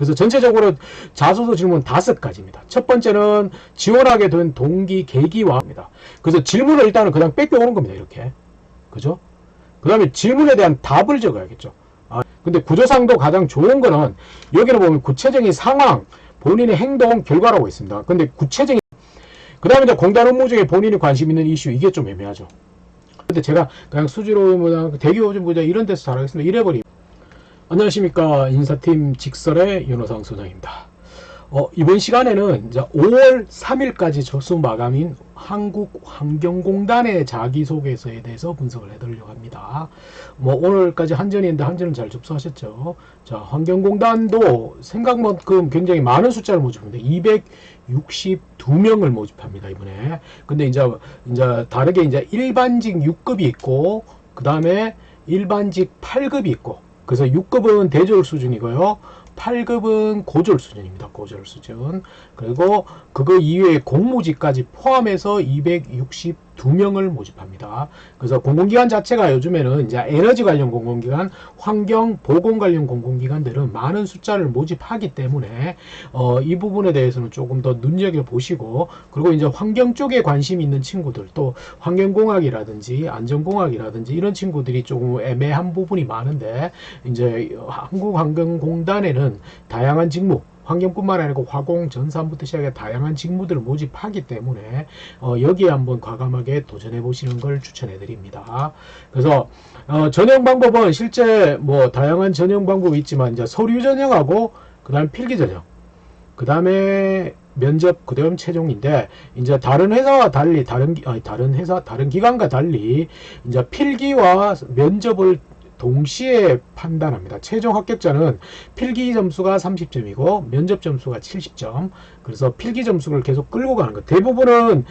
그래서 전체적으로 자소서 질문 5가지입니다. 첫 번째는 지원하게 된 동기, 계기와 합니다. 그래서 질문을 일단은 그냥 뺏겨오는 겁니다. 이렇게. 그죠? 그 다음에 질문에 대한 답을 적어야겠죠. 근데 구조상도 가장 좋은 거는 여기를 보면 구체적인 상황, 본인의 행동, 결과라고 있습니다. 근데 구체적인, 그 다음에 이제 공단 업무 중에 본인이 관심 있는 이슈, 이게 좀 애매하죠. 근데 제가 그냥 수지로 대기업부자 이런 데서 잘하겠습니다. 이래버리. 안녕하십니까. 인사팀 직설의 윤호상 소장입니다. 이번 시간에는 이제 5월 3일까지 접수 마감인 한국환경공단의 자기소개서에 대해서 분석을 해드리려고 합니다. 오늘까지 한전인데 한전은 잘 접수하셨죠. 자, 환경공단도 생각만큼 굉장히 많은 숫자를 모집합니다. 262명을 모집합니다, 이번에. 근데 이제 다르게 이제 일반직 6급이 있고, 그 다음에 일반직 8급이 있고, 그래서 6급은 대졸 수준이고요. 8급은 고졸 수준입니다. 고졸 수준. 그리고 그거 이외에 공무직까지 포함해서 262명을 모집합니다. 그래서 공공기관 자체가 요즘에는 이제 에너지 관련 공공기관, 환경, 보건 관련 공공기관들은 많은 숫자를 모집하기 때문에 이 부분에 대해서는 조금 더 눈여겨보시고, 그리고 이제 환경 쪽에 관심이 있는 친구들, 또 환경공학이라든지 안전공학이라든지 이런 친구들이 조금 애매한 부분이 많은데, 이제 한국환경공단에는 다양한 직무, 환경뿐만 아니고 화공, 전산부터 시작해 다양한 직무들을 모집하기 때문에 여기에 한번 과감하게 도전해 보시는 걸 추천해 드립니다. 그래서 전형 방법은 실제 다양한 전형 방법이 있지만 이제 서류 전형하고 그 다음 필기 전형, 그 다음에 면접, 그 다음 최종인데, 이제 다른 회사와 달리 다른 기관과 달리 이제 필기와 면접을 동시에 판단합니다. 최종 합격자는 필기 점수가 30점이고 면접 점수가 70점. 그래서 필기 점수를 계속 끌고 가는 것. 대부분의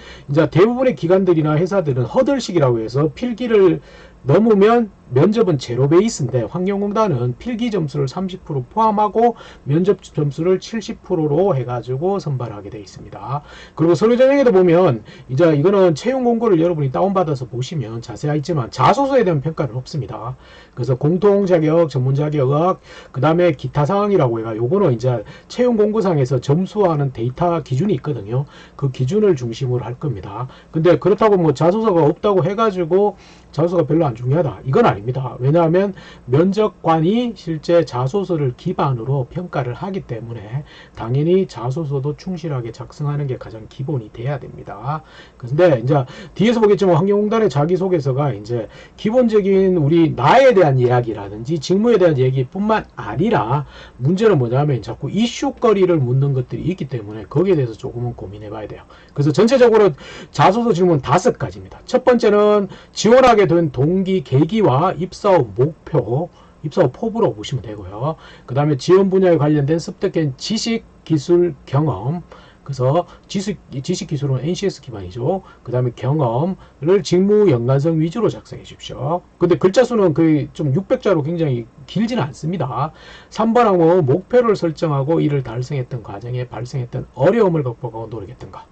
기관들이나 회사들은 허들식이라고 해서 필기를 넘으면 면접은 제로 베이스인데, 환경공단은 필기 점수를 30% 포함하고 면접 점수를 70%로 해가지고 선발하게 되어 있습니다. 그리고 서류 전형에도 보면 이제 이거는 채용 공고를 여러분이 다운받아서 보시면 자세하지만 자소서에 대한 평가는 없습니다. 그래서 공통 자격, 전문 자격, 그 다음에 기타 사항이라고 해가 요거는 이제 채용 공고상에서 점수하는 데이터 기준이 있거든요. 그 기준을 중심으로 할 겁니다. 근데 그렇다고 자소서가 없다고 해가지고 자소서가 별로 안 중요하다, 이건 아닙니다. 왜냐하면 면접관이 실제 자소서를 기반으로 평가를 하기 때문에 당연히 자소서도 충실하게 작성하는 게 가장 기본이 돼야 됩니다. 그런데 이제 뒤에서 보겠지만 환경공단의 자기소개서가 이제 기본적인 나에 대한 이야기라든지 직무에 대한 얘기뿐만 아니라, 문제는 뭐냐면 자꾸 이슈거리를 묻는 것들이 있기 때문에 거기에 대해서 조금은 고민해 봐야 돼요. 그래서 전체적으로 자소서 질문 5가지입니다. 첫 번째는 지원하게 된 동기, 계기와 입사 후 목표, 입사 후 포부로 보시면 되고요. 그 다음에 지원 분야에 관련된 습득한 지식, 기술, 경험. 그래서 지식 기술은 NCS 기반이죠. 그 다음에 경험을 직무 연관성 위주로 작성해 주십시오. 근데 글자 수는 거의 좀 600자로 굉장히 길지는 않습니다. 3번 항목, 목표를 설정하고 이를 달성했던 과정에 발생했던 어려움을 극복하고 노력했던가.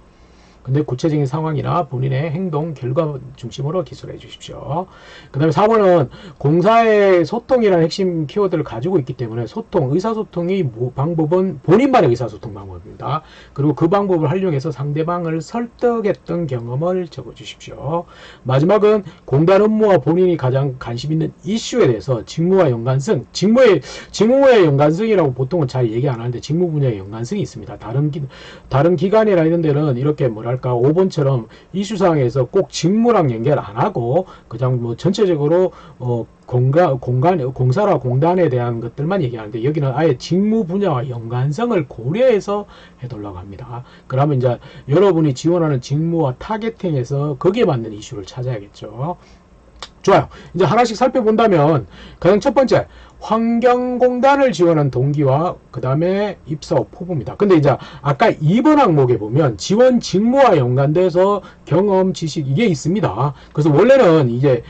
근데 구체적인 상황이나 본인의 행동, 결과 중심으로 기술해 주십시오. 그 다음에 4번은 공사의 소통이라는 핵심 키워드를 가지고 있기 때문에 의사소통의 방법은 본인만의 의사소통 방법입니다. 그리고 그 방법을 활용해서 상대방을 설득했던 경험을 적어 주십시오. 마지막은 공단 업무와 본인이 가장 관심 있는 이슈에 대해서 직무와 연관성, 직무의 연관성이라고 보통은 잘 얘기 안 하는데 직무 분야의 연관성이 있습니다. 다른 기관이나 이런 데는 이렇게 5번처럼 이슈사항에서 꼭 직무랑 연결 안 하고 그냥 전체적으로 공사라 공단에 대한 것들만 얘기하는데, 여기는 아예 직무 분야와 연관성을 고려해서 해달라고 합니다. 그러면 이제 여러분이 지원하는 직무와 타겟팅에서 거기에 맞는 이슈를 찾아야겠죠. 좋아요. 이제 하나씩 살펴본다면, 가장 첫 번째, 환경공단을 지원한 동기와 그 다음에 입사 후 포부입니다. 근데 이제 아까 2번 항목에 보면 지원 직무와 연관돼서 경험, 지식 이게 있습니다. 그래서 원래는 이제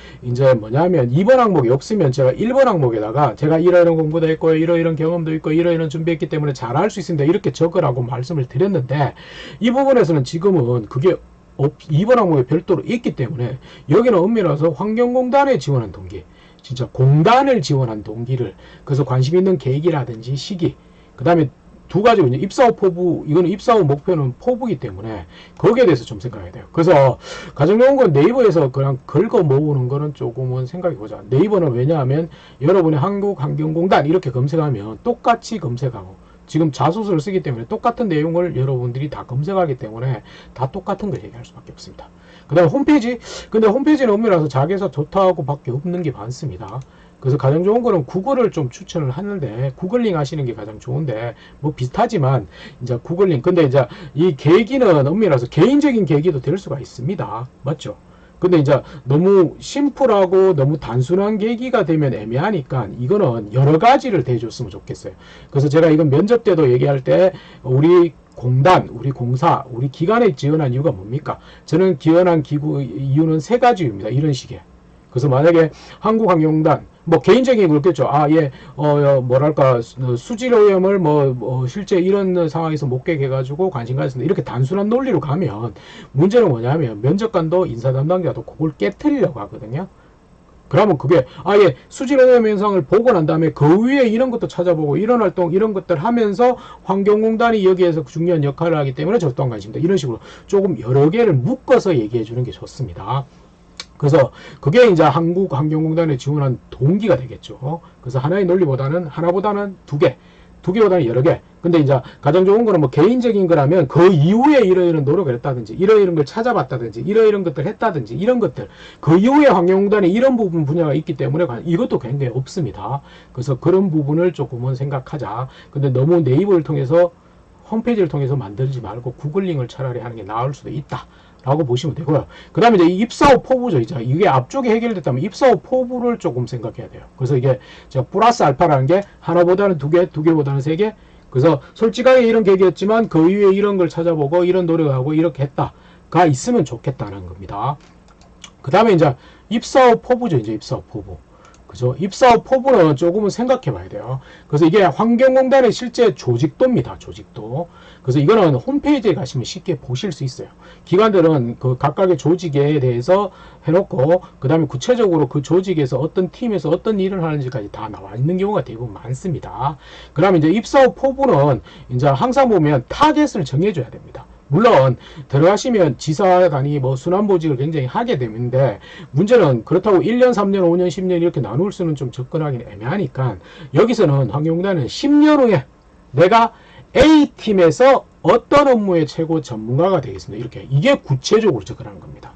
뭐냐면 2번 항목이 없으면 제가 1번 항목에다가 제가 이런 공부도 했고 이런 경험도 있고 이런 준비했기 때문에 잘할 수 있습니다, 이렇게 적으라고 말씀을 드렸는데, 이 부분에서는 지금은 그게 2번 항목에 별도로 있기 때문에 여기는 엄밀해서 환경공단에 지원한 동기, 진짜 공단을 지원한 동기를, 그래서 관심 있는 계기라든지 시기, 그 다음에 두 가지 이제 입사 후 포부, 이거는 입사 후 목표는 포부이기 때문에 거기에 대해서 좀 생각해야 돼요. 그래서 가정용어는 네이버에서 그냥 긁어 모으는 거는 조금은 생각해보자. 네이버는 왜냐하면 여러분이 한국환경공단 이렇게 검색하면 똑같이 검색하고 지금 자소서를 쓰기 때문에 똑같은 내용을 여러분들이 다 검색하기 때문에 다 똑같은 걸 얘기할 수밖에 없습니다. 그 다음에 홈페이지, 근데 홈페이지는 엄밀해서 자기에서 좋다고 밖에 없는 게 많습니다. 그래서 가장 좋은 거는 구글을 좀 추천을 하는데, 구글링 하시는 게 가장 좋은데, 뭐 비슷하지만, 이제 구글링. 근데 이제 이 계기는 엄밀해서 개인적인 계기도 될 수가 있습니다. 맞죠? 근데 이제 너무 심플하고 너무 단순한 계기가 되면 애매하니까 이거는 여러 가지를 대줬으면 좋겠어요. 그래서 제가 이건 면접 때도 얘기할 때, 우리 공단, 우리 공사, 우리 기관에 지원한 이유가 뭡니까? 저는 지원한 기구 이유는 세 가지입니다. 이런 식의. 그래서 만약에 한국환경공단, 뭐 개인적인 그렇겠죠. 아, 예, 뭐랄까 수질 오염을 실제 이런 상황에서 목격해가지고 관심 가졌습니다. 이렇게 단순한 논리로 가면 문제는 뭐냐면 면접관도 인사 담당자도 그걸 깨트리려고 하거든요. 그러면 그게 아예 수질 오염 현상을 보고 난 다음에 그 위에 이런 것도 찾아보고 이런 활동 이런 것들 하면서 환경공단이 여기에서 중요한 역할을 하기 때문에 저 또한 관심다. 이런 식으로 조금 여러 개를 묶어서 얘기해 주는 게 좋습니다. 그래서 그게 이제 한국환경공단에 지원한 동기가 되겠죠. 그래서 하나의 논리보다는 하나보다는 두 개보다는 여러 개. 근데 이제 가장 좋은 거는 뭐 개인적인 거라면 그 이후에 이러이런 노력을 했다든지 이러이런 걸 찾아봤다든지 이러이런 것들 했다든지 이런 것들 그 이후에 환경공단에 이런 부분 분야가 있기 때문에 이것도 굉장히 없습니다. 그래서 그런 부분을 조금은 생각하자. 근데 너무 네이버를 통해서 홈페이지를 통해서 만들지 말고 구글링을 차라리 하는 게 나을 수도 있다. 라고 보시면 되고요. 그 다음에 이제 입사 후 포부죠. 이제 이게 앞쪽에 해결됐다면 입사 후 포부를 조금 생각해야 돼요. 그래서 이게 제가 플러스 알파라는 게 하나보다는 두 개보다는 세 개. 그래서 솔직하게 이런 계기였지만 그 이후에 이런 걸 찾아보고 이런 노력하고 이렇게 했다가 있으면 좋겠다는 겁니다. 그 다음에 이제 입사 후 포부죠. 이제 입사 후 포부. 그죠? 입사 후 포부는 조금은 생각해 봐야 돼요. 그래서 이게 환경공단의 실제 조직도입니다. 조직도. 그래서 이거는 홈페이지에 가시면 쉽게 보실 수 있어요. 기관들은 그 각각의 조직에 대해서 해놓고, 그 다음에 구체적으로 그 조직에서 어떤 팀에서 어떤 일을 하는지까지 다 나와 있는 경우가 대부분 많습니다. 그 다음에 이제 입사 후 포부는 이제 항상 보면 타겟을 정해줘야 됩니다. 물론 들어가시면 지사단이 뭐 순환보직을 굉장히 하게 되는데 문제는 그렇다고 1년, 3년, 5년, 10년 이렇게 나눌 수는 좀 접근하기는 애매하니까 여기서는 환경공단은 10년 후에 내가 A팀에서 어떤 업무의 최고 전문가가 되겠습니다. 이렇게 이게 구체적으로 접근하는 겁니다.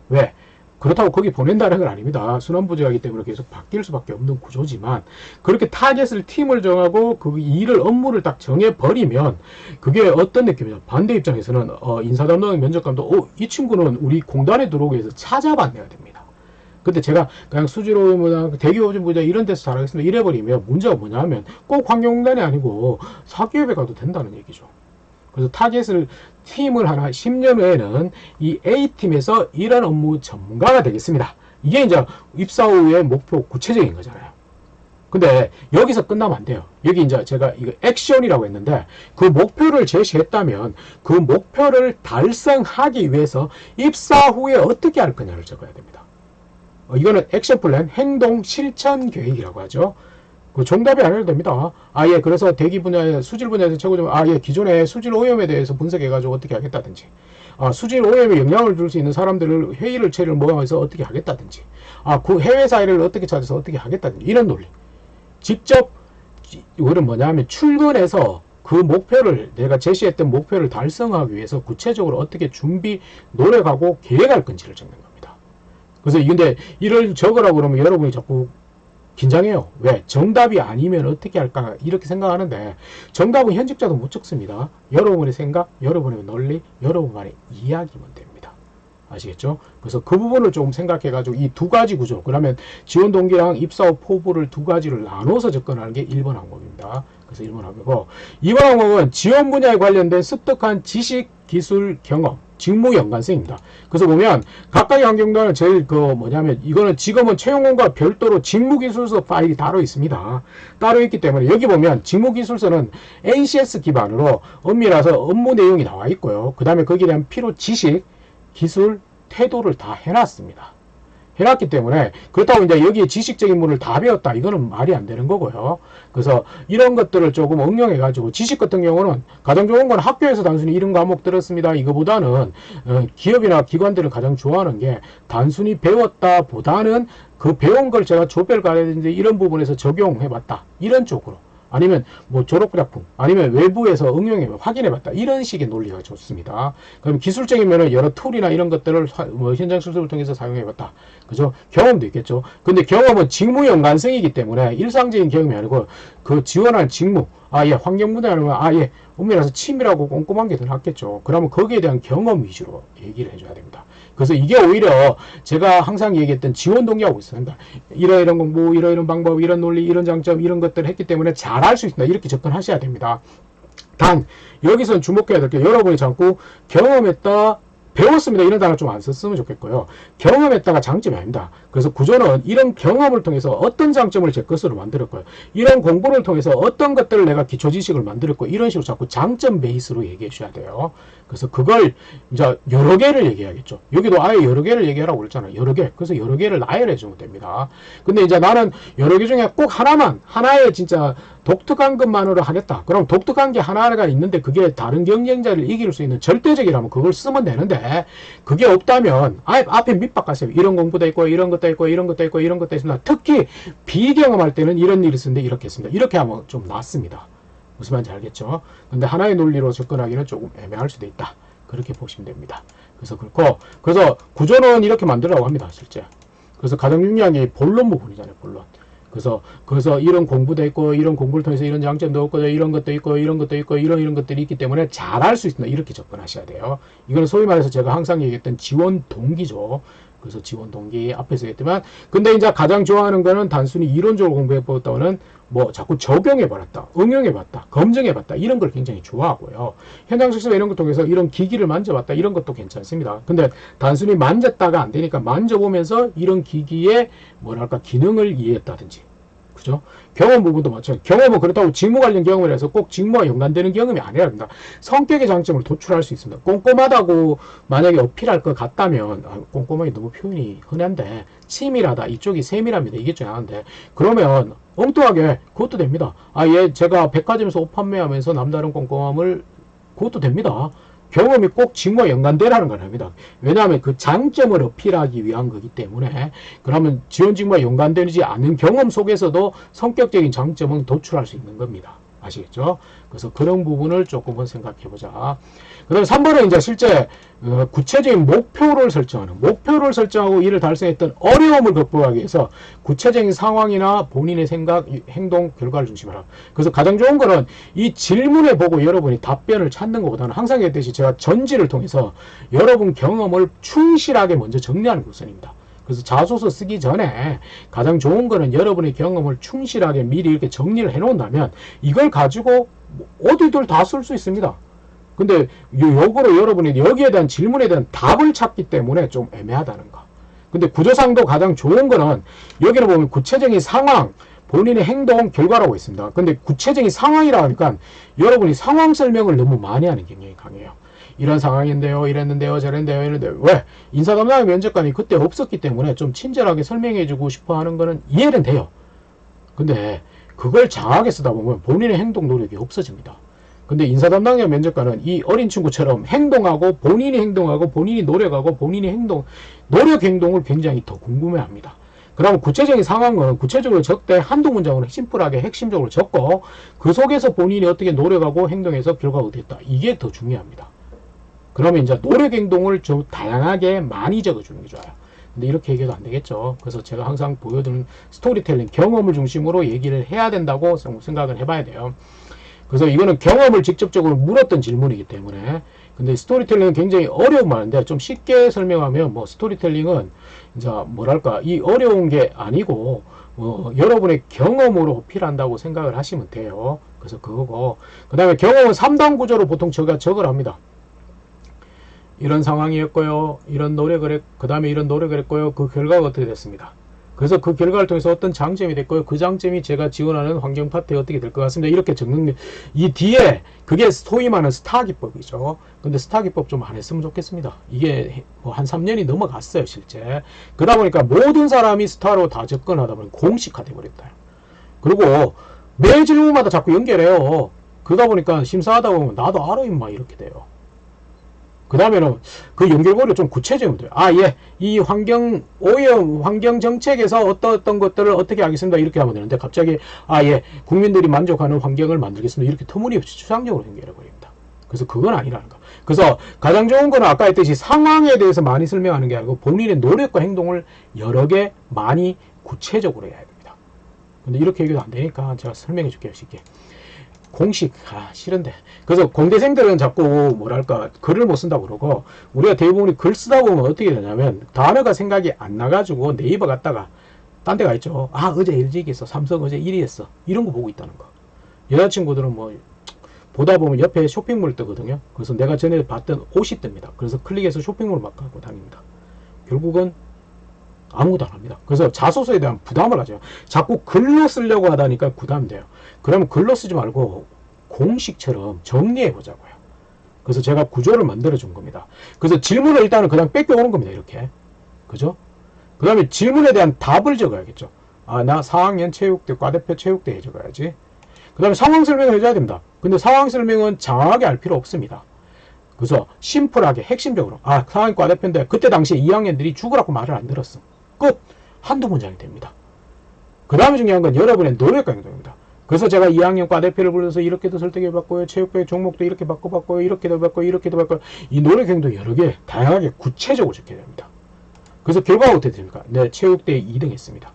왜? 그렇다고 거기 보낸다는 건 아닙니다. 순환보직하기 때문에 계속 바뀔 수밖에 없는 구조지만 그렇게 타겟을 팀을 정하고 그 일을 업무를 딱 정해버리면 그게 어떤 느낌이냐. 반대 입장에서는 인사 담당 면접관도 이 친구는 우리 공단에 들어오기 위해서 찾아봤내야 됩니다. 근데 제가 그냥 수지로나 대기오진부자 이런 데서 잘하겠습니다. 이래버리면 문제가 뭐냐면 꼭 환경공단이 아니고 사기업에 가도 된다는 얘기죠. 그래서 타겟을 팀을 하나 10년 후에는 이 A팀에서 이런 업무 전문가가 되겠습니다. 이게 이제 입사 후의 목표 구체적인 거잖아요. 근데 여기서 끝나면 안 돼요. 여기 이제 제가 이거 액션이라고 했는데 그 목표를 제시했다면 그 목표를 달성하기 위해서 입사 후에 어떻게 할 거냐를 적어야 됩니다. 이거는 액션 플랜, 행동 실천 계획이라고 하죠. 그 정답이 아니어도 됩니다. 예, 그래서 대기 분야에, 수질 분야에서 최고점, 예, 기존의 수질 오염에 대해서 분석해가지고 어떻게 하겠다든지, 수질 오염에 영향을 줄 수 있는 사람들을 회의를 체를 모아서 어떻게 하겠다든지, 그 해외 사례를 어떻게 찾아서 어떻게 하겠다든지, 이런 논리. 직접, 이거는 뭐냐면 출근해서 그 목표를, 내가 제시했던 목표를 달성하기 위해서 구체적으로 어떻게 준비, 노력하고 계획할 건지를 적는 겁니다. 그래서 근데 이를 적으라고 그러면 여러분이 자꾸 긴장해요. 왜? 정답이 아니면 어떻게 할까? 이렇게 생각하는데 정답은 현직자도 못 적습니다. 여러분의 생각, 여러분의 논리, 여러분만의 이야기면 됩니다. 아시겠죠? 그래서 그 부분을 조금 생각해가지고 이 두 가지 구조, 그러면 지원 동기랑 입사 후 포부를 두 가지를 나눠서 접근하는 게 1번 항목입니다. 그래서 1번 항목이고 2번 항목은 지원 분야에 관련된 습득한 지식, 기술, 경험, 직무 연관성입니다. 그래서 보면 각각의 환경단은 제일 이거는 지금은 채용원과 별도로 직무기술서 파일이 따로 있습니다. 따로 있기 때문에 여기 보면 직무기술서는 NCS 기반으로 엄밀해서 업무 내용이 나와 있고요. 그 다음에 거기에 대한 필요 지식, 기술, 태도를 다 해놨습니다. 해놨기 때문에 그렇다고 이제 여기에 지식적인 문을 다 배웠다 이거는 말이 안 되는 거고요. 그래서 이런 것들을 조금 응용해 가지고 지식 같은 경우는 가장 좋은 건 학교에서 단순히 이런 과목 들었습니다 이거보다는 기업이나 기관들을 가장 좋아하는 게 단순히 배웠다 보다는 그 배운 걸 제가 조별 과제인데 이런 부분에서 적용해 봤다 이런 쪽으로, 아니면 뭐 졸업작품, 아니면 외부에서 응용해 확인해봤다 이런 식의 논리가 좋습니다. 그럼 기술적인 면은 여러 툴이나 이런 것들을 뭐 현장 실습을 통해서 사용해봤다, 그죠? 경험도 있겠죠. 근데 경험은 직무 연관성이기 때문에 일상적인 경험이 아니고 그 지원할 직무, 아예 환경분야 아니면 아예 엄밀해서 침이라고 꼼꼼한 게 더 낫겠죠. 그러면 거기에 대한 경험 위주로 얘기를 해줘야 됩니다. 그래서 이게 오히려 제가 항상 얘기했던 지원 동기하고 있습니다. 이런 공부, 이런 방법, 이런 논리, 이런 장점, 이런 것들을 했기 때문에 잘할 수 있다. 이렇게 접근하셔야 됩니다. 단 여기서는 주목해야 될 게, 여러분이 자꾸 경험했다, 배웠습니다 이런 단어 좀 안 썼으면 좋겠고요. 경험했다가 장점이 아닙니다. 그래서 구조는 이런 경험을 통해서 어떤 장점을 제 것으로 만들었고요, 이런 공부를 통해서 어떤 것들을 내가 기초 지식을 만들었고, 이런 식으로 자꾸 장점 베이스로 얘기해 주셔야 돼요. 그래서 그걸 이제 여러 개를 얘기해야겠죠. 여기도 아예 여러 개를 얘기하라고 그랬잖아요. 여러 개. 그래서 여러 개를 나열해 주면 됩니다. 근데 이제 나는 여러 개 중에 꼭 하나의 진짜 독특한 것만으로 하겠다. 그럼 독특한 게 하나가 있는데 그게 다른 경쟁자를 이길 수 있는 절대적이라면 그걸 쓰면 되는데, 그게 없다면 아예 앞에 밑밥 가세요. 이런 공부도 있고, 이런 것도 있고, 이런 것도 있고, 이런 것도 있습니다. 특히 비경험할 때는 이런 일이 있었는데 이렇게 했습니다. 이렇게 하면 좀 낫습니다. 무슨 말인지 알겠죠? 근데 하나의 논리로 접근하기는 조금 애매할 수도 있다. 그렇게 보시면 됩니다. 그래서 그렇고, 그래서 구조는 이렇게 만들라고 합니다, 실제. 그래서 가장 중요한 게 본론 부분이잖아요, 본론. 그래서 이런 공부도 있고, 이런 공부를 통해서 이런 장점도 있고, 이런 것도 있고, 이런 것도 있고, 이런 것들이 있기 때문에 잘할 수 있습니다. 이렇게 접근하셔야 돼요. 이거는 소위 말해서 제가 항상 얘기했던 지원 동기죠. 그래서 지원 동기 앞에서 얘기했지만, 근데 이제 가장 좋아하는 거는 단순히 이론적으로 공부해보았다고는 뭐 자꾸 적용해봤다, 응용해봤다, 검증해봤다 이런 걸 굉장히 좋아하고요. 현장 실습 이런 걸 통해서 이런 기기를 만져봤다 이런 것도 괜찮습니다. 근데 단순히 만졌다가 안 되니까 만져보면서 이런 기기의 뭐랄까 기능을 이해했다든지, 그죠? 경험 부분도 마찬가지. 경험은 그렇다고 직무 관련 경험을 해서 꼭 직무와 연관되는 경험이 아니라 합니다. 성격의 장점을 도출할 수 있습니다. 꼼꼼하다고 만약에 어필할 것 같다면, 꼼꼼하게 너무 표현이 흔한데, 치밀하다, 이쪽이 세밀합니다, 이게 좀 나은데, 그러면 엉뚱하게 그것도 됩니다. 제가 백화점에서 옷 판매하면서 남다른 꼼꼼함을, 그것도 됩니다. 경험이 꼭 직무와 연관되라는 건 아닙니다. 왜냐하면 그 장점을 어필하기 위한 거기 때문에, 그러면 지원 직무와 연관되지 않은 경험 속에서도 성격적인 장점은 도출할 수 있는 겁니다. 아시겠죠? 그래서 그런 부분을 조금은 생각해보자. 그 다음에 3번은 이제 실제 구체적인 목표를 설정하고 이를 달성했던 어려움을 극복하기 위해서 구체적인 상황이나 본인의 생각, 행동, 결과를 중심으로. 그래서 가장 좋은 거는 이 질문에 보고 여러분이 답변을 찾는 것보다는 항상 얘기했듯이 제가 전지를 통해서 여러분 경험을 충실하게 먼저 정리하는 우선입니다. 그래서 자소서 쓰기 전에 가장 좋은 거는 여러분의 경험을 충실하게 미리 이렇게 정리를 해 놓는다면 이걸 가지고 어디들 다 쓸 수 있습니다. 근데 요거로 여러분이 여기에 대한 질문에 대한 답을 찾기 때문에 좀 애매하다는 거. 근데 구조상도 가장 좋은 거는 여기를 보면 구체적인 상황, 본인의 행동, 결과라고 있습니다. 근데 구체적인 상황이라 하니까 여러분이 상황 설명을 너무 많이 하는 경향이 강해요. 이런 상황인데요, 이랬는데요, 저랬는데요, 이랬는데요. 왜? 인사 담당 면접관이 그때 없었기 때문에 좀 친절하게 설명해주고 싶어 하는 거는 이해는 돼요. 근데 그걸 장하게 쓰다 보면 본인의 행동 노력이 없어집니다. 근데 인사 담당자 면접관은 이 어린 친구처럼 행동하고 본인이 노력하고 본인이 노력 행동을 굉장히 더 궁금해합니다. 그러면 구체적인 상황은 구체적으로 적되 한두 문장으로 심플하게 핵심적으로 적고 그 속에서 본인이 어떻게 노력하고 행동해서 결과가 어땠다. 이게 더 중요합니다. 그러면 이제 노력 행동을 좀 다양하게 많이 적어주는 게 좋아요. 근데 이렇게 얘기해도 안 되겠죠. 그래서 제가 항상 보여드리는 스토리텔링, 경험을 중심으로 얘기를 해야 된다고 생각을 해봐야 돼요. 그래서 이거는 경험을 직접적으로 물었던 질문이기 때문에. 근데 스토리텔링은 굉장히 어려운 말인데 좀 쉽게 설명하면 뭐 스토리텔링은 이제 뭐랄까 이 어려운 게 아니고 여러분의 경험으로 어필한다고 생각을 하시면 돼요. 그래서 그거고, 그 다음에 경험은 3단 구조로 보통 적을 합니다. 이런 상황이었고요, 이런 노력을 그 다음에 이런 노력을 했고요, 그 결과가 어떻게 됐습니다. 그래서 그 결과를 통해서 어떤 장점이 됐고요, 그 장점이 제가 지원하는 환경 파트에 어떻게 될 것 같습니다. 이렇게 적는 게, 이 뒤에 그게 소위 말하는 스타 기법이죠. 근데 스타 기법 좀 안 했으면 좋겠습니다. 이게 뭐 한 3년이 넘어갔어요, 실제. 그러다 보니까 모든 사람이 스타로 다 접근하다 보니 공식화돼 버렸다. 그리고 매 질문마다 자꾸 연결해요. 그러다 보니까 심사하다 보면 나도 알아 임마 이렇게 돼요. 그 다음에는 그 연결고리를 좀 구체적으로 돼요. 아, 예. 이 환경 오염 환경 정책에서 어떤 것들을 어떻게 하겠습니다. 이렇게 하면 되는데 갑자기 아, 예. 국민들이 만족하는 환경을 만들겠습니다. 이렇게 터무니없이 추상적으로 연결해 버립니다. 그래서 그건 아니라는 거. 그래서 가장 좋은 거는 아까 했듯이 상황에 대해서 많이 설명하는 게 아니고 본인의 노력과 행동을 여러 개 많이 구체적으로 해야 됩니다. 근데 이렇게 얘기도 안 되니까 제가 설명해 줄게요. 쉽게. 공식 싫은데. 그래서 공대생들은 자꾸 뭐랄까 글을 못 쓴다고 그러고 우리가 대부분이 글 쓰다 보면 어떻게 되냐면 단어가 생각이 안 나가지고 네이버 갔다가 딴 데 가 있죠. 아, 어제 LG 얘기했어. 삼성 어제 1위 했어. 이런 거 보고 있다는 거. 여자친구들은 뭐 보다 보면 옆에 쇼핑몰 뜨거든요. 그래서 내가 전에 봤던 옷이 뜹니다. 그래서 클릭해서 쇼핑몰 막 갖고 다닙니다. 결국은 아무것도 안 합니다. 그래서 자소서에 대한 부담을 하죠. 자꾸 글로 쓰려고 하다니까 부담돼요. 그러면 글로 쓰지 말고 공식처럼 정리해 보자고요. 그래서 제가 구조를 만들어 준 겁니다. 그래서 질문을 일단은 그냥 뺏겨오는 겁니다. 이렇게. 그죠? 그 다음에 질문에 대한 답을 적어야겠죠. 아, 나 4학년 체육대 과대표 체육대 해줘야지. 그 다음에 상황 설명을 해줘야 됩니다. 근데 상황 설명은 장황하게 할 필요 없습니다. 그래서 심플하게 핵심적으로 아, 상황 과대표인데 그때 당시에 2학년들이 죽으라고 말을 안 들었어. 끝. 한두 문장이 됩니다. 그 다음에 중요한 건 여러분의 노력과 행동입니다. 그래서 제가 2학년 과대표를 불러서 이렇게도 설득해봤고요. 체육부의 종목도 이렇게 바꿔봤고요. 이렇게도 바꿔요. 이렇게도 바꿔요. 이 노력 행동 여러 개 다양하게 구체적으로 적혀야 됩니다. 그래서 결과가 어떻게 됩니까? 네, 체육대회 2등 했습니다.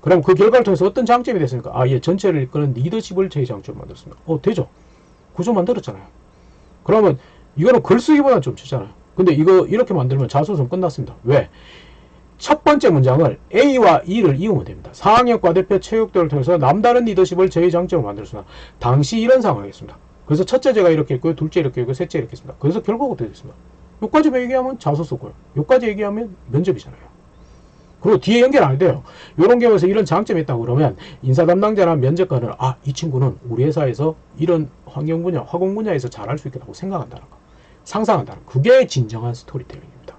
그럼 그 결과를 통해서 어떤 장점이 됐습니까? 아, 예, 전체를 이끄는 리더십을 제 장점으로 만들었습니다. 되죠. 구조 만들었잖아요. 그러면 이거는 글쓰기보다는 좀 치잖아요. 근데 이거 이렇게 만들면 자소서는 끝났습니다. 왜? 첫 번째 문장을 A와 E를 이으면 됩니다. 4학년 과대표 체육대회를 통해서 남다른 리더십을 제 장점으로 만들었습니다. 당시 이런 상황이었습니다. 그래서 첫째 제가 이렇게 했고요. 둘째 이렇게 했고요. 셋째 이렇게 했습니다. 그래서 결과가 어떻게 됐습니다. 요까지 얘기하면 자소서고요. 요까지 얘기하면 면접이잖아요. 그리고 뒤에 연결 안 돼요. 이런 경우에서 이런 장점이 있다고 그러면 인사 담당자나 면접관은 아, 이 친구는 우리 회사에서 이런 환경 분야, 화공 분야에서 잘할 수 있겠다고 생각한다는 거. 상상한다는 거. 그게 진정한 스토리텔링입니다.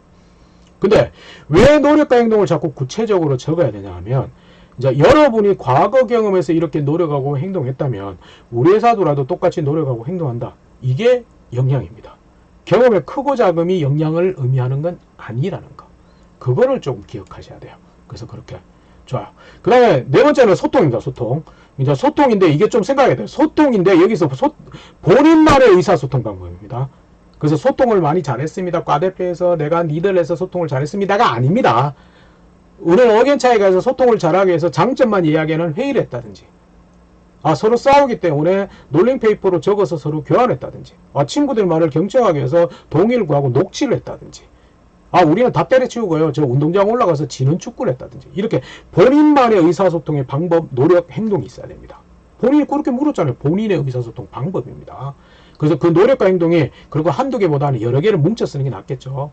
근데 왜 노력과 행동을 자꾸 구체적으로 적어야 되냐 하면 이제 여러분이 과거 경험에서 이렇게 노력하고 행동했다면 우리 회사도라도 똑같이 노력하고 행동한다. 이게 역량입니다. 경험의 크고 작음이 역량을 의미하는 건 아니라는 거. 그거를 조금 기억하셔야 돼요. 그래서 그렇게 좋아요. 그 다음에 네 번째는 소통입니다. 소통. 이제 소통인데 이게 좀 생각해야 돼요. 소통인데 여기서 본인만의 의사소통 방법입니다. 그래서 소통을 많이 잘했습니다. 과대표에서 내가 리더를 해서 소통을 잘했습니다가 아닙니다. 우리는 의견 차이가 해서 소통을 잘하기 위해서 장점만 이야기하는 회의를 했다든지 서로 싸우기 때문에 롤링페이퍼로 적어서 서로 교환했다든지 친구들 말을 경청하기 위해서 동의를 구하고 녹취를 했다든지 우리는 다 때려치우고요. 저 운동장 올라가서 지는 축구를 했다든지 이렇게 본인만의 의사소통의 방법, 노력, 행동이 있어야 됩니다. 본인이 그렇게 물었잖아요. 본인의 의사소통 방법입니다. 그래서 그 노력과 행동이 그리고 한두 개보다는 여러 개를 뭉쳐 쓰는 게 낫겠죠.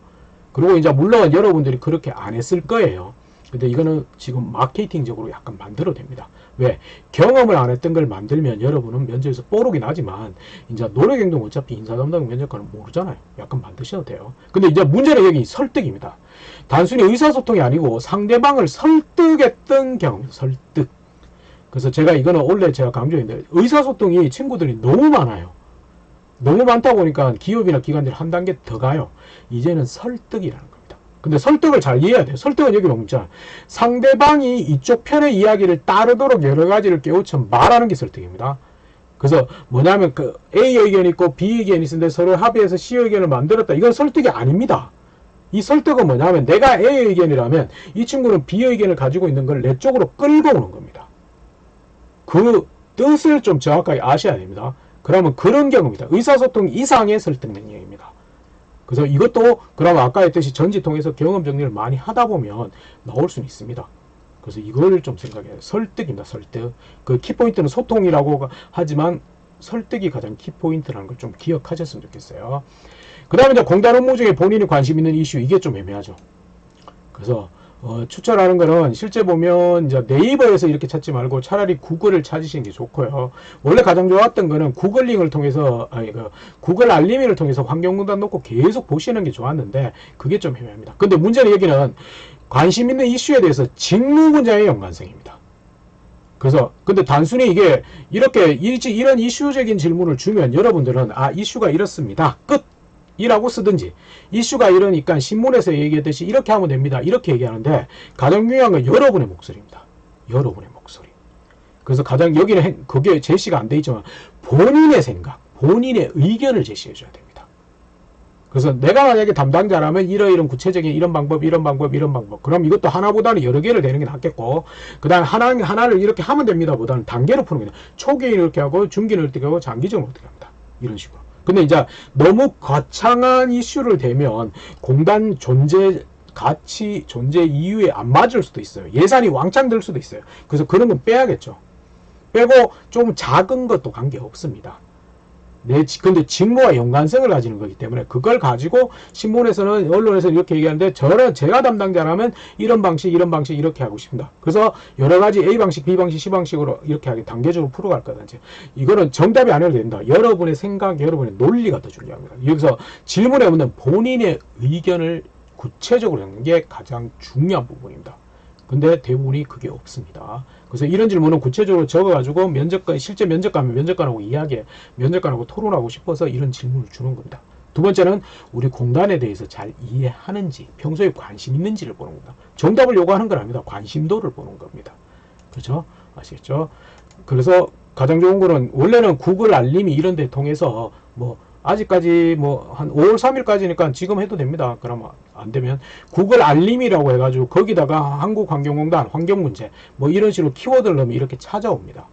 그리고 이제 물론 여러분들이 그렇게 안 했을 거예요. 근데 이거는 지금 마케팅적으로 약간 만들어도 됩니다. 왜? 경험을 안 했던 걸 만들면 여러분은 면접에서 뽀록이 나지만 이제 노력 행동 어차피 인사 담당 면접관은 모르잖아요. 약간 만드셔도 돼요. 근데 이제 문제는 여기 설득입니다. 단순히 의사소통이 아니고 상대방을 설득했던 경험, 설득. 그래서 제가 이거는 원래 제가 강조했는데 의사소통이 친구들이 너무 많아요. 너무 많다 보니까 기업이나 기관들이 한 단계 더 가요. 이제는 설득이라는 겁니다. 근데 설득을 잘 이해해야 돼요. 설득은 여기 너무 있잖아. 상대방이 이쪽 편의 이야기를 따르도록 여러 가지를 깨우쳐 말하는 게 설득입니다. 그래서 뭐냐면 그 A 의견이 있고 B 의견이 있는데 서로 합의해서 C 의견을 만들었다. 이건 설득이 아닙니다. 이 설득은 뭐냐면 내가 A 의견이라면 이 친구는 B 의견을 가지고 있는 걸 내 쪽으로 끌고 오는 겁니다. 그 뜻을 좀 정확하게 아셔야 됩니다. 그러면 그런 경우입니다. 의사소통 이상의 설득 능력입니다. 그래서 이것도 그러면 아까 했듯이 전지 통해서 경험 정리를 많이 하다 보면 나올 수는 있습니다. 그래서 이걸 좀 생각해야 돼요. 설득입니다. 설득. 그 키포인트는 소통이라고 하지만 설득이 가장 키포인트라는 걸 좀 기억하셨으면 좋겠어요. 그 다음에 이제 공단 업무 중에 본인이 관심 있는 이슈, 이게 좀 애매하죠. 그래서 추천하는 거는 실제 보면 이제 네이버에서 이렇게 찾지 말고 차라리 구글을 찾으시는 게 좋고요. 원래 가장 좋았던 거는 구글링을 통해서 구글 알림을 통해서 환경공단 놓고 계속 보시는 게 좋았는데 그게 좀 애매합니다. 근데 문제는 여기는 관심 있는 이슈에 대해서 직무 분야의 연관성입니다. 그래서 근데 단순히 이게 이렇게 이런 이슈적인 질문을 주면 여러분들은 아 이슈가 이렇습니다. 끝! 이라고 쓰든지 이슈가 이러니까 신문에서 얘기했듯이 이렇게 하면 됩니다. 이렇게 얘기하는데 가장 중요한 건 여러분의 목소리입니다. 여러분의 목소리. 그래서 가장 여기는 그게 제시가 안 돼 있지만 본인의 생각, 본인의 의견을 제시해 줘야 됩니다. 그래서 내가 만약에 담당자라면 이런 구체적인 이런 방법, 이런 방법, 이런 방법. 그럼 이것도 하나보다는 여러 개를 되는 게 낫겠고, 그 다음에 하나를 이렇게 하면 됩니다. 보다는 단계로 푸는 게 초기에 이렇게 하고, 중기는 이렇게 하고, 장기적으로 어떻게 합니다. 이런 식으로. 근데 이제 너무 거창한 이슈를 대면 공단 존재, 가치, 존재 이유에 안 맞을 수도 있어요. 예산이 왕창 들 수도 있어요. 그래서 그런 건 빼야겠죠. 빼고 좀 작은 것도 관계없습니다. 근데 직무와 연관성을 가지는 거기 때문에 그걸 가지고 신문에서는 언론에서 이렇게 얘기하는데 제가 담당자라면 이런 방식 이렇게 하고 싶습니다. 그래서 여러 가지 A 방식, B 방식, C 방식으로 이렇게 하게 단계적으로 풀어갈 거든지 이거는 정답이 아니어도 된다. 여러분의 생각, 여러분의 논리가 더 중요합니다. 여기서 질문에 없는 본인의 의견을 구체적으로 하는 게 가장 중요한 부분입니다. 근데 대부분이 그게 없습니다. 그래서 이런 질문은 구체적으로 적어가지고 실제 면접관은 면접관하고 면접관하고 토론하고 싶어서 이런 질문을 주는 겁니다. 두 번째는 우리 공단에 대해서 잘 이해하는지, 평소에 관심 있는지를 보는 겁니다. 정답을 요구하는 건 아닙니다. 관심도를 보는 겁니다. 그렇죠? 아시겠죠? 그래서 가장 좋은 거는 원래는 구글 알림이 이런 데 통해서 아직까지 한 5월 3일까지니까 지금 해도 됩니다. 그러면 안 되면 구글 알림이라고 해가지고 거기다가 한국환경공단 환경문제 이런 식으로 키워드를 넣으면 이렇게 찾아옵니다.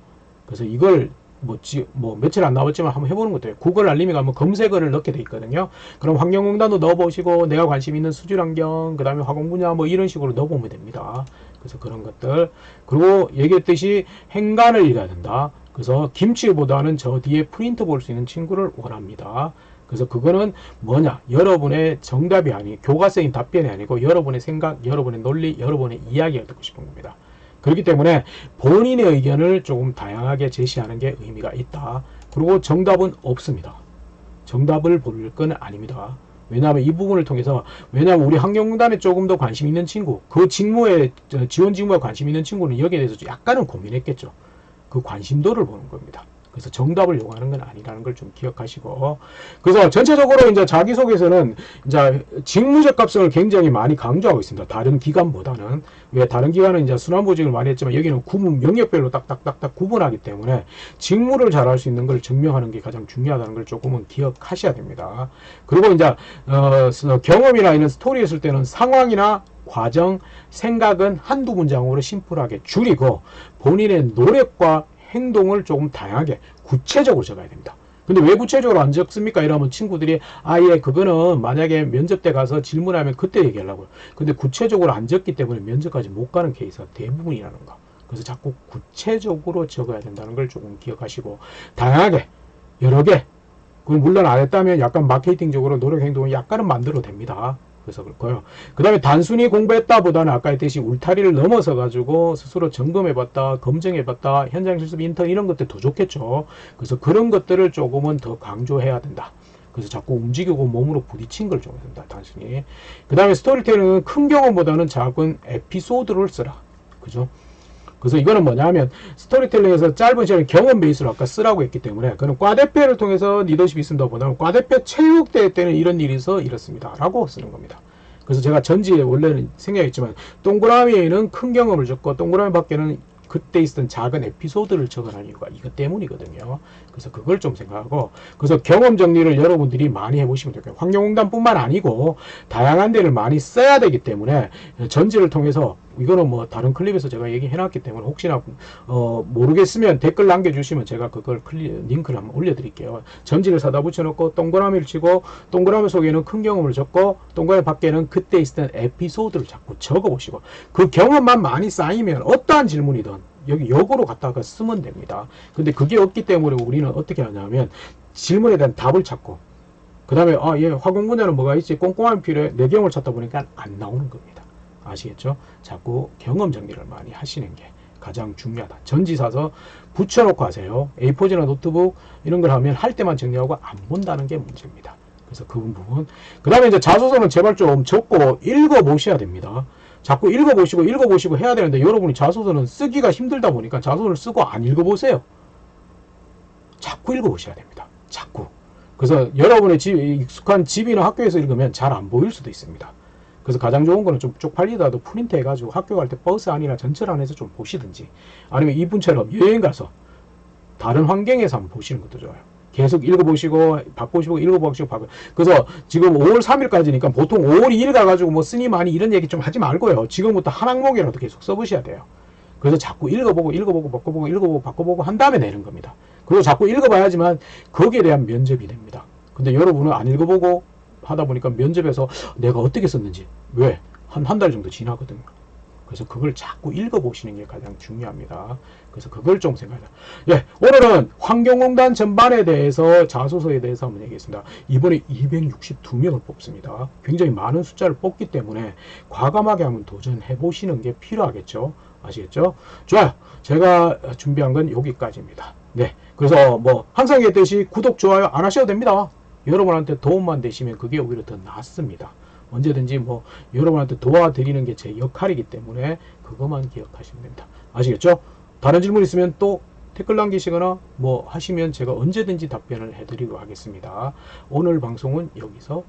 그래서 이걸 며칠 안 나왔지만 한번 해보는 것도 돼요. 구글 알림이 가면 검색어를 넣게 돼 있거든요. 그럼 환경공단도 넣어보시고 내가 관심 있는 수질환경, 그 다음에 화공 분야 이런 식으로 넣어보면 됩니다. 그래서 그런 것들. 그리고 얘기했듯이 행간을 읽어야 된다. 그래서 김치보다는 저 뒤에 프린트 볼 수 있는 친구를 원합니다. 그래서 그거는 뭐냐? 여러분의 정답이 아니, 교과서인 답변이 아니고 여러분의 생각, 여러분의 논리, 여러분의 이야기를 듣고 싶은 겁니다. 그렇기 때문에 본인의 의견을 조금 다양하게 제시하는 게 의미가 있다. 그리고 정답은 없습니다. 정답을 볼 건 아닙니다. 왜냐하면 이 부분을 통해서 왜냐하면 우리 환경공단에 조금 더 관심 있는 친구, 그 직무에 지원 직무에 관심 있는 친구는 여기에 대해서 약간은 고민했겠죠. 그 관심도를 보는 겁니다. 그래서 정답을 요구하는 건 아니라는 걸 좀 기억하시고, 그래서 전체적으로 이제 자기소개서는 이제 직무적 값을 굉장히 많이 강조하고 있습니다. 다른 기관보다는. 왜 다른 기관은 이제 순환보직을 많이 했지만 여기는 구분 명역별로 딱딱딱딱 구분하기 때문에 직무를 잘할 수 있는 걸 증명하는 게 가장 중요하다는 걸 조금은 기억하셔야 됩니다. 그리고 이제 경험이나 이런 스토리 했을 때는 상황이나 과정, 생각은 한두 문장으로 심플하게 줄이고 본인의 노력과 행동을 조금 다양하게 구체적으로 적어야 됩니다. 근데 왜 구체적으로 안 적습니까? 이러면 친구들이 예 그거는 만약에 면접 때 가서 질문하면 그때 얘기하려고요. 근데 구체적으로 안 적기 때문에 면접까지 못 가는 케이스가 대부분이라는 거. 그래서 자꾸 구체적으로 적어야 된다는 걸 조금 기억하시고 다양하게 여러 개 그걸 물론 안 했다면 약간 마케팅적으로 노력 행동을 약간은 만들어도 됩니다. 그래서 그렇고요. 그 다음에 단순히 공부했다 보다는 아까 했듯이 울타리를 넘어서 가지고 스스로 점검해봤다, 검증해봤다, 현장 실습 인턴 이런 것들 더 좋겠죠. 그래서 그런 것들을 조금은 더 강조해야 된다. 그래서 자꾸 움직이고 몸으로 부딪힌 걸 좀 된다. 단순히. 그 다음에 스토리텔링은 큰 경험보다는 작은 에피소드를 쓰라. 그죠? 그래서 이거는 뭐냐 하면 스토리텔링에서 짧은 시간에 경험 베이스로 아까 쓰라고 했기 때문에 그는 과대표를 통해서 리더십이 있습니다 보다는 과대표 체육대회 때는 이런 일이 있어 이렇습니다 라고 쓰는 겁니다. 그래서 제가 전지에 원래는 생각했지만 동그라미에는 큰 경험을 적고 동그라미 밖에는 그때 있었던 작은 에피소드를 적어놓은 이유가 이것 때문이거든요. 그래서 그걸 좀 생각하고 그래서 경험 정리를 여러분들이 많이 해보시면 될게요. 환경공단뿐만 아니고 다양한 데를 많이 써야 되기 때문에 전지를 통해서 이거는 다른 클립에서 제가 얘기해놨기 때문에 혹시나 모르겠으면 댓글 남겨주시면 제가 그걸 링크를 한번 올려드릴게요. 전지를 사다 붙여놓고 동그라미를 치고 동그라미 속에는 큰 경험을 적고 동그라미 밖에는 그때 있었던 에피소드를 자꾸 적어보시고 그 경험만 많이 쌓이면 어떠한 질문이든 여기 역으로 갖다가 쓰면 됩니다. 근데 그게 없기 때문에 우리는 어떻게 하냐면 질문에 대한 답을 찾고 그 다음에 얘 화공 분야는 뭐가 있지 꼼꼼함이 필요해 내경을 찾다 보니까 안 나오는 겁니다. 아시겠죠? 자꾸 경험 정리를 많이 하시는 게 가장 중요하다. 전지 사서 붙여놓고 하세요. A4지나 노트북 이런 걸 하면 할 때만 정리하고 안 본다는 게 문제입니다. 그래서 그 부분. 그 다음에 이제 자소서는 제발 좀 적고 읽어보셔야 됩니다. 자꾸 읽어보시고 해야 되는데 여러분이 자소서는 쓰기가 힘들다 보니까 자소서를 쓰고 안 읽어보세요. 자꾸 읽어보셔야 됩니다. 자꾸. 그래서 여러분의 익숙한 집이나 학교에서 읽으면 잘 안 보일 수도 있습니다. 그래서 가장 좋은 거는 좀 쪽팔리더라도 프린트 해가지고 학교 갈 때 버스 안이나 전철 안에서 좀 보시든지, 아니면 이분처럼 여행 가서 다른 환경에서 한번 보시는 것도 좋아요. 계속 읽어보시고 바꾸시고 읽어보시고 바꾸시고. 그래서 지금 5월 3일까지니까 보통 5월 2일 가가지고 뭐 쓰니 많이 이런 얘기 좀 하지 말고요. 지금부터 한 항목이라도 계속 써보셔야 돼요. 그래서 자꾸 읽어보고 바꿔보고 읽어보고 바꿔보고 한 다음에 내는 겁니다. 그리고 자꾸 읽어봐야지만 거기에 대한 면접이 됩니다. 근데 여러분은 안 읽어보고 하다 보니까 면접에서 내가 어떻게 썼는지, 왜? 한 달 정도 지나거든요. 그래서 그걸 자꾸 읽어보시는 게 가장 중요합니다. 그래서 그걸 좀 생각하자. 예, 오늘은 환경공단 전반에 대해서, 자소서에 대해서 한번 얘기했습니다. 이번에 262명을 뽑습니다. 굉장히 많은 숫자를 뽑기 때문에 과감하게 한번 도전해 보시는 게 필요하겠죠. 아시겠죠? 좋아요. 제가 준비한 건 여기까지입니다. 네. 그래서 뭐 항상 얘기했듯이 구독, 좋아요 안 하셔도 됩니다. 여러분한테 도움만 되시면 그게 오히려 더 낫습니다. 언제든지 뭐 여러분한테 도와드리는 게 제 역할이기 때문에 그것만 기억하시면 됩니다. 아시겠죠? 다른 질문 있으면 또 댓글 남기시거나 뭐 하시면 제가 언제든지 답변을 해드리도록 하겠습니다. 오늘 방송은 여기서